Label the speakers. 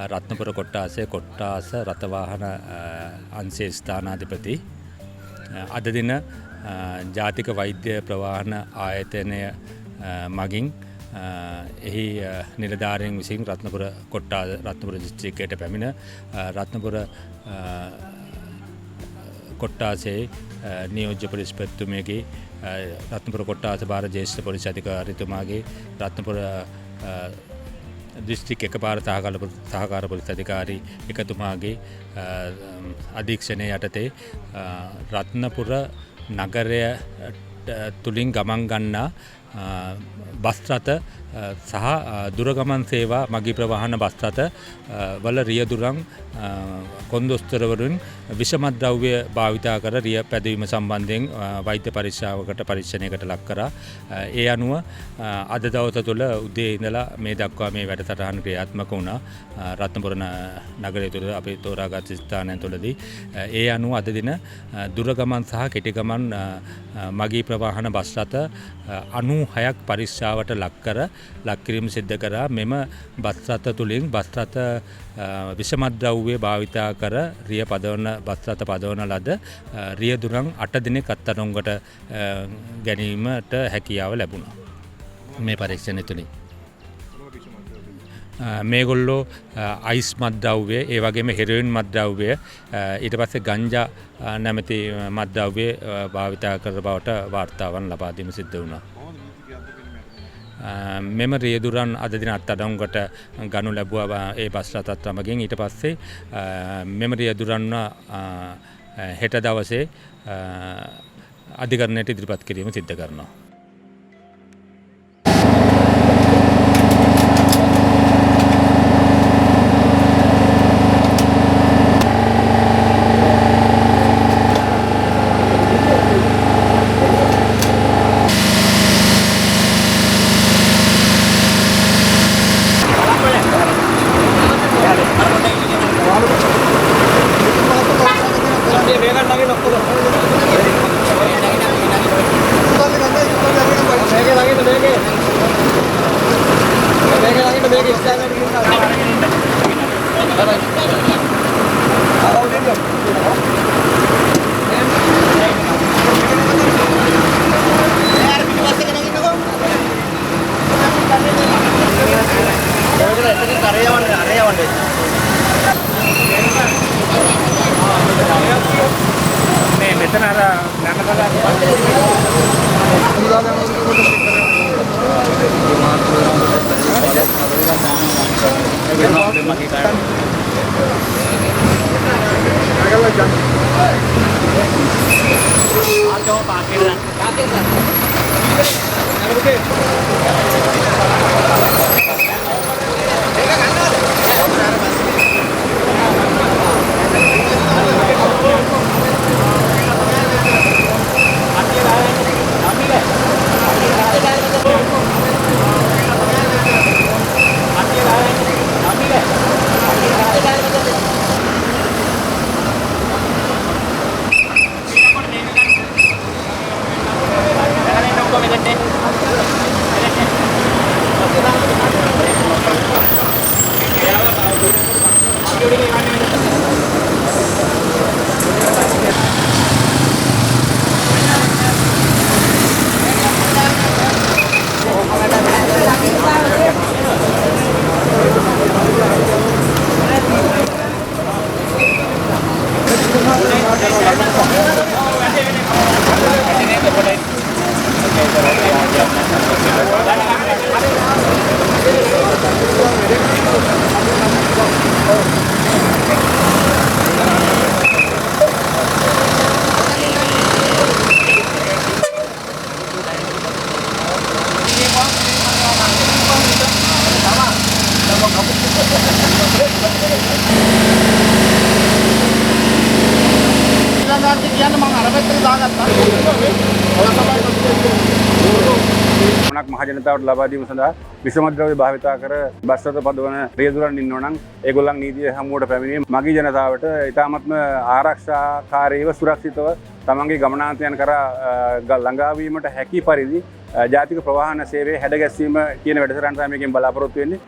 Speaker 1: රත්නපුර කොට්ටාසේ කොට්ටාස රථවාහන අංශයේ ස්ථානාධිපති. අද දින ජාතික වෛද්‍ය ප්‍රවාහන ආයතනය මගින් එහි නිලධාරීන් විසින් රත්නපුර දිස්ත්‍රික්කයට පැමිණ රත්නපුර කොට්ටාසේ නියෝජ්‍ය පොලිස්පතිතුමියගේ රත්නපුර කොට්ටාස භාර ජ්‍යෙෂ්ඨ පොලිස් අධිකාරීතුමාගේ රත්නපුර දිස්ත්‍රික් එකපාර සහකාර පොලිස් අධිකාරී එකතුමාගේ අධීක්ෂණය යටතේ රත්නපුර නගරය තුලින් ගමන් ගන්නා බස් රථ සහ දුරගමන් සේවා මගී ප්‍රවාහන බස් රථ වල රියදුරන් කොන්දොස්තරවරුන් විෂමද්‍රව්‍ය භාවිතා කර රිය පැදවීම සම්බන්ධයෙන් වෛද්‍ය පරීක්ෂණයකට ලක් කරා. ඒ අනුව අද දවස තුළ උදේ ඉඳලා මේ දක්වා මේ වැඩසටහන ක්‍රියාත්මක වුණා රත්නපුර නගරය තුළ අපි තෝරාගත් ස්ථානයන් තුළදී. ඒ අනුව අද දින දුරගමන් සහ කෙටි ගමන් මගී ප්‍රවාහන බස් රථ 96ක් පරීක්ෂාවට ලක් කිරීම සිද්ධ කරා. මෙම බස් රථ තුළින් බස් රථ විෂමද්‍රව්‍ය භාවිතා කර රිය පදවන බස් රථ පදවන ලද රියදුරන් 8 දිනක් අත්අඩංගුවට ගැනීමට හැකියාව ලැබුණා මේ පරීක්ෂණය තුළින්. මේගොල්ලෝ අයිස් මත්ද්‍රව්‍ය, ඒ වගේම හෙරොයින් මත්ද්‍රව්‍ය, ඊට පස්සේ ගංජා නැමැති මත්ද්‍රව්‍ය භාවිතා කර බවට වාර්තාවන් ලබා දීම සිද්ධ වුණා. මෙම රියදුරන් අද දින අත්අඩංගුවට ගනු ලැබුවා ඒ බස් රථත් සමගින්. ඊට පස්සේ මෙම රියදුරන්ව හෙට දවසේ අධිකරණයට ඉදිරිපත් කිරීම සිද්ධ කරනවා.
Speaker 2: මහජනතාවට ලබා දීම සඳහා විෂමද්‍රව්‍ය භාවිතා කර බස් රථ පදවන රියදුරන් ඉන්නවා නම් ඒගොල්ලන් නීතිය හමුවට පැමිණීම මගී ජනතාවට ඉතාමත්ම ආරක්ෂාකාරීව සුරක්ෂිතව තමන්ගේ ගමනාන්තයන් කරා ළඟා වීමට හැකි පරිදි ජාතික ප්‍රවාහන සේවයේ හැඩගැස්වීම කියන වැඩසටහන තමයි මේකෙන් බලාපොරොත්තු වෙන්නේ.